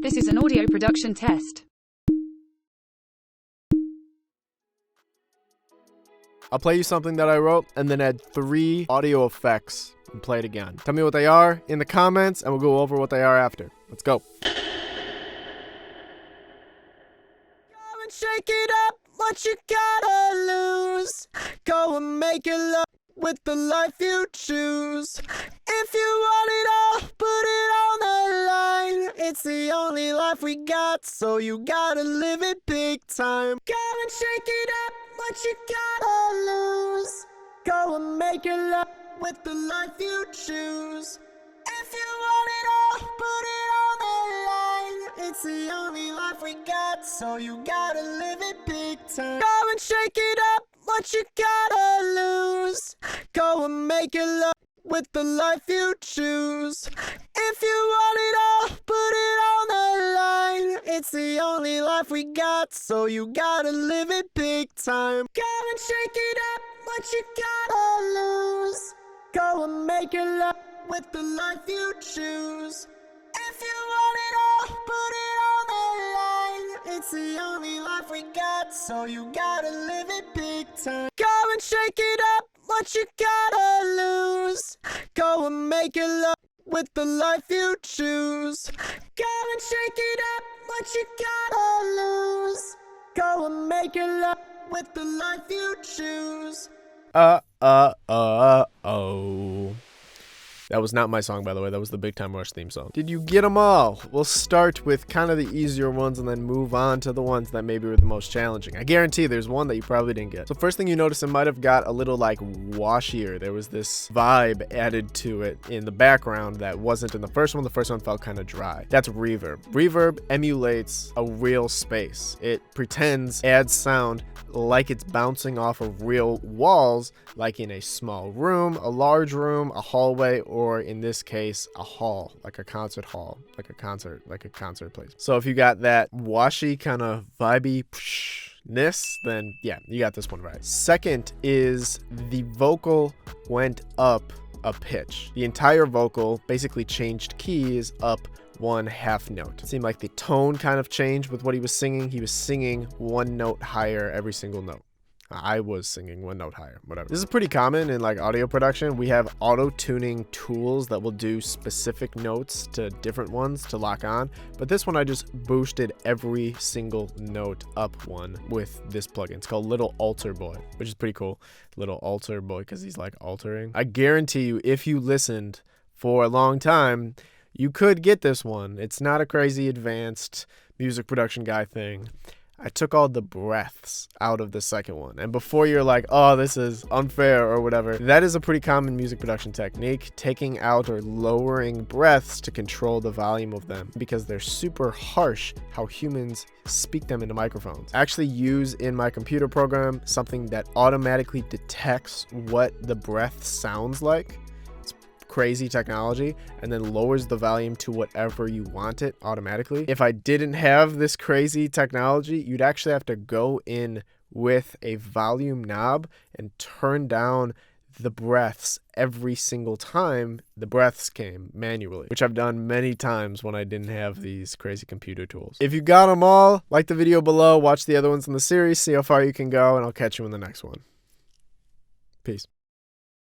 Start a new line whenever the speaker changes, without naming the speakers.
This is an audio production test.
I'll play you something that I wrote and then add 3 audio effects and play it again. Tell me what they are in the comments and we'll go over what they are after. Let's go. Go and shake it up, what you gotta lose. Go and make it love with the life you choose. If you want it all, put it on the line. It's the only life we got, so you gotta live it big time. Go and shake it up, what you gotta lose. Go and make it love with the life you choose. If you want it all, put it on the line. It's the only life we got, so you gotta live it big time. Go and shake it up, what you gotta lose. Go and make it love with the life you choose. If you want it all, put it on the line. It's the only life we got, so you gotta live it big time. Go and shake it up, what you gotta lose. Go and make it love with the life you choose. If you want it all, put it on the line. It's the only life we got, so you gotta live it big time. Go and shake it up, what you gotta lose. Go and make it love with the life you choose. Go and shake it up, what you gotta lose. Go and make it love with the life you choose. Oh. That was not my song, by the way. That was the Big Time Rush theme song. Did you get them all? We'll start with kind of the easier ones and then move on to the ones that maybe were the most challenging. I guarantee there's one that you probably didn't get. So first thing you notice, it might have got a little like washier. There was this vibe added to it in the background that wasn't in the first one. The first one felt kind of dry. That's reverb. Reverb emulates a real space. It pretends, adds sound like it's bouncing off of real walls, like in a small room, a large room, a hallway, or in this case, a hall, like a concert hall, like a concert place. So if you got that washy kind of vibey-ness, then yeah, you got this one right. Second is the vocal went up a pitch. The entire vocal basically changed keys up 1/2 note. It seemed like the tone kind of changed with what he was singing. He was singing 1 note higher every single note. I was singing 1 note higher, whatever. This is pretty common in like audio production. We have auto-tuning tools that will do specific notes to different ones to lock on. But this one, I just boosted every single note up 1 with this plugin. It's called Little Alter Boy, which is pretty cool. Little Alter Boy, because he's like altering. I guarantee you, if you listened for a long time, you could get this one. It's not a crazy advanced music production guy thing. I took all the breaths out of the second one. And before you're like, oh, this is unfair or whatever, that is a pretty common music production technique, taking out or lowering breaths to control the volume of them because they're super harsh how humans speak them into microphones. I actually use in my computer program something that automatically detects what the breath sounds like. Crazy technology, and then lowers the volume to whatever you want it automatically. If I didn't have this crazy technology, you'd actually have to go in with a volume knob and turn down the breaths every single time the breaths came manually, which I've done many times when I didn't have these crazy computer tools. If you got them all, like the video below, watch the other ones in the series, see how far you can go, and I'll catch you in the next one. Peace.